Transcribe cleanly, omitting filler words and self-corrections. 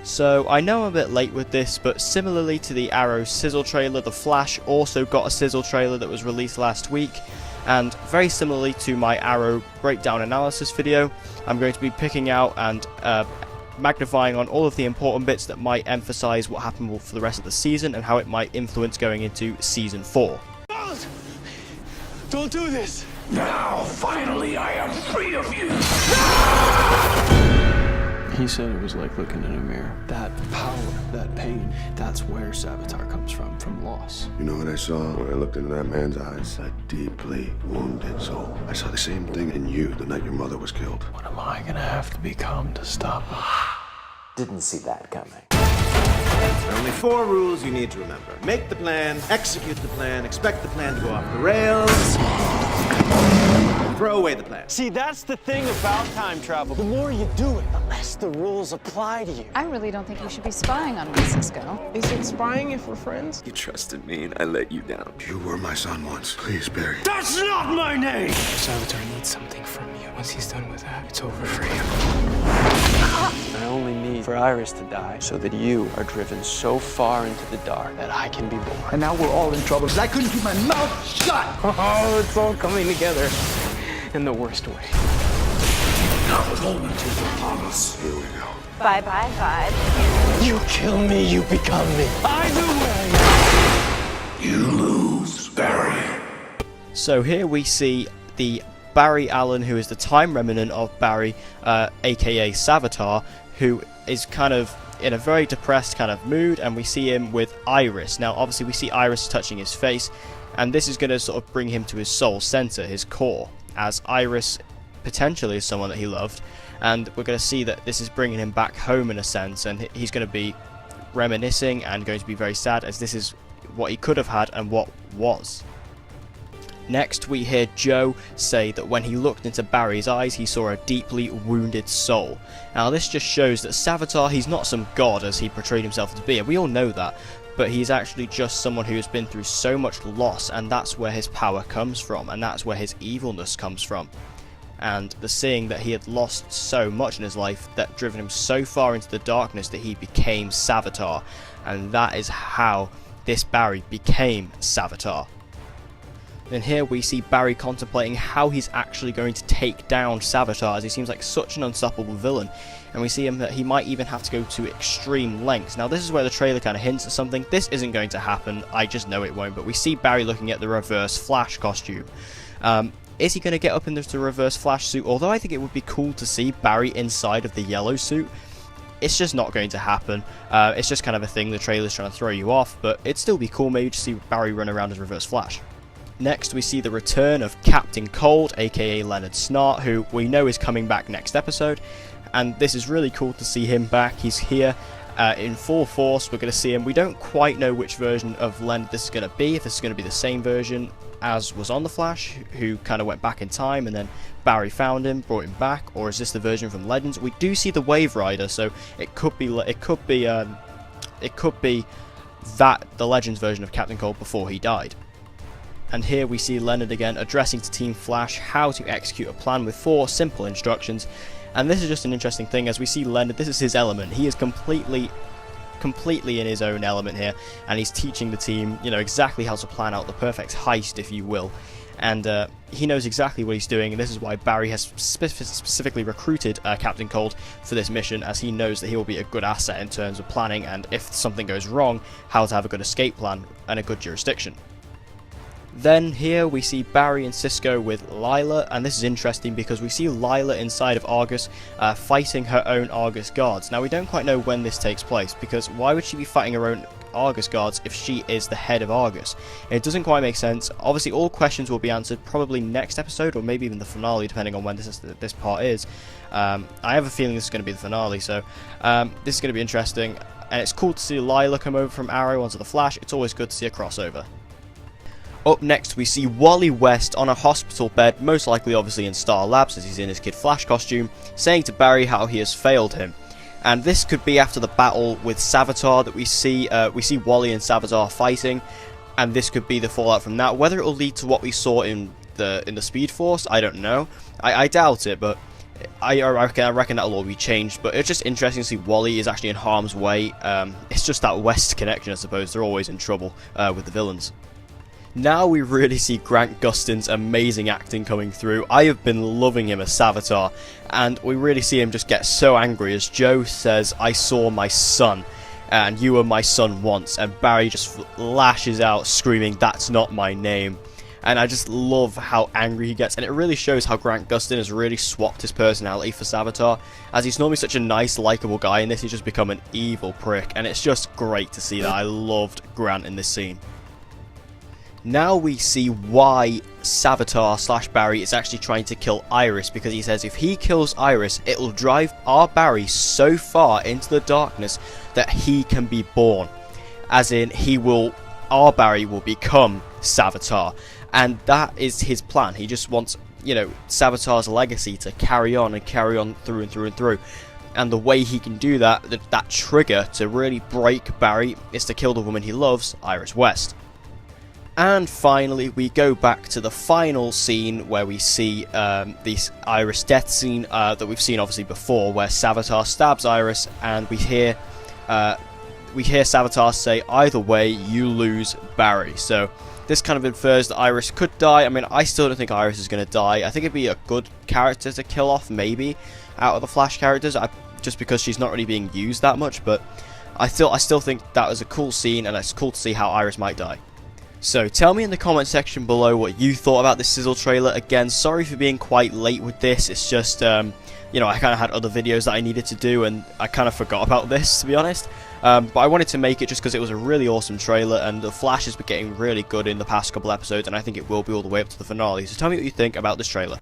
So I know I'm a bit late with this, but similarly to the Arrow Sizzle trailer, The Flash also got a Sizzle trailer that was released last week, and very similarly to my Arrow breakdown analysis video, I'm going to be picking out and magnifying on all of the important bits that might emphasize what happened for the rest of the season and how it might influence going into Season 4. Don't do this! Now, finally, I am free of you! He said it was like looking in a mirror. That power, that pain, that's where Savitar comes from loss. You know what I saw when I looked into that man's eyes? A deeply wounded soul. I saw the same thing in you the night your mother was killed. What am I gonna have to become to stop him? Didn't see that coming. There are only 4 rules you need to remember. Make the plan, execute the plan, expect the plan to go off the rails, throw away the plan. See, that's the thing about time travel. The more you do it, the less the rules apply to you. I really don't think you should be spying on me, Cisco. Is it spying if we're friends? You trusted me and I let you down. You were my son once. Please, Barry. That's not my name! Savitar needs something from you. Once he's done with that, it's over for him. I only need for Iris to die so that you are driven so far into the dark that I can be born. And now we're all in trouble because I couldn't keep my mouth shut. Oh, it's all coming together in the worst way. Now the moment is upon us. Here we go. Bye-bye, vibe. You kill me, you become me. Either way. You lose, Barry. So here we see the Barry Allen, who is the time remnant of Barry, aka Savitar, who is kind of in a very depressed kind of mood, and we see him with Iris. Now obviously we see Iris touching his face, and this is going to sort of bring him to his soul center, his core, as Iris potentially is someone that he loved, and we're going to see that this is bringing him back home in a sense, and he's going to be reminiscing and going to be very sad, as this is what he could have had and what was. Next, we hear Joe say that when he looked into Barry's eyes, he saw a deeply wounded soul. Now, this just shows that Savitar, he's not some god as he portrayed himself to be, and we all know that, but he's actually just someone who has been through so much loss, and that's where his power comes from, and that's where his evilness comes from. And the seeing that he had lost so much in his life that driven him so far into the darkness that he became Savitar, and that is how this Barry became Savitar. Then here we see Barry contemplating how he's actually going to take down Savitar, as he seems like such an unstoppable villain, and we see him that he might even have to go to extreme lengths. Now this is where the trailer kind of hints at something. This isn't going to happen, I just know it won't, but we see Barry looking at the Reverse Flash costume. Is he going to get up into the Reverse Flash suit? Although I think it would be cool to see Barry inside of the yellow suit, it's just not going to happen. It's just kind of a thing the trailer's trying to throw you off, but it'd still be cool maybe to see Barry run around as Reverse Flash. Next, we see the return of Captain Cold, aka Leonard Snart, who we know is coming back next episode, and this is really cool to see him back. He's here in full force. We're going to see him. We don't quite know which version of Leonard this is going to be, if this is going to be the same version as was on The Flash, who kind of went back in time and then Barry found him, brought him back, or is this the version from Legends? We do see the Wave Rider, so it could be that the Legends version of Captain Cold before he died. And here we see Leonard again addressing to Team Flash how to execute a plan with 4 simple instructions. And this is just an interesting thing, as we see Leonard, this is his element. He is completely in his own element here, and he's teaching the team, you know, exactly how to plan out the perfect heist, if you will. And he knows exactly what he's doing, and this is why Barry has specifically recruited Captain Cold for this mission, as he knows that he will be a good asset in terms of planning, and if something goes wrong, how to have a good escape plan and a good jurisdiction. Then here we see Barry and Cisco with Lila, and this is interesting because we see Lila inside of Argus fighting her own Argus guards. Now we don't quite know when this takes place, because why would she be fighting her own Argus guards if she is the head of Argus? It doesn't quite make sense. Obviously all questions will be answered probably next episode, or maybe even the finale, depending on when this part is. I have a feeling this is going to be the finale, so this is going to be interesting, and it's cool to see Lila come over from Arrow onto the Flash. It's always good to see a crossover. Up next, we see Wally West on a hospital bed, most likely obviously in Star Labs as he's in his Kid Flash costume, saying to Barry how he has failed him. And this could be after the battle with Savitar that we see Wally and Savitar fighting, and this could be the fallout from that. Whether it will lead to what we saw in the Speed Force, I don't know. I doubt it, but I reckon that'll all be changed, but it's just interesting to see Wally is actually in harm's way. It's just that West connection, I suppose. They're always in trouble with the villains. Now we really see Grant Gustin's amazing acting coming through. I have been loving him as Savitar, and we really see him just get so angry as Joe says, "I saw my son, and you were my son once," and Barry just lashes out screaming, "That's not my name." And I just love how angry he gets, and it really shows how Grant Gustin has really swapped his personality for Savitar, as he's normally such a nice, likeable guy, and this he's just become an evil prick, and it's just great to see that. I loved Grant in this scene. Now we see why Savitar / Barry is actually trying to kill Iris, because he says if he kills Iris, it will drive our Barry so far into the darkness that he can be born. As in, our Barry will become Savitar. And that is his plan. He just wants, you know, Savitar's legacy to carry on and carry on through and through and through. And the way he can do that, that trigger to really break Barry, is to kill the woman he loves, Iris West. And finally, we go back to the final scene where we see this Iris death scene that we've seen obviously before, where Savitar stabs Iris, and we hear Savitar say, "Either way, you lose Barry." So this kind of infers that Iris could die. I mean, I still don't think Iris is going to die. I think it'd be a good character to kill off, maybe, out of the Flash characters, just because she's not really being used that much. But I still think that was a cool scene, and it's cool to see how Iris might die. So tell me in the comment section below what you thought about this Sizzle trailer. Again, sorry for being quite late with this. It's just, you know, I kind of had other videos that I needed to do, and I kind of forgot about this, to be honest. But I wanted to make it just because it was a really awesome trailer, and the Flash has been getting really good in the past couple episodes, and I think it will be all the way up to the finale. So tell me what you think about this trailer.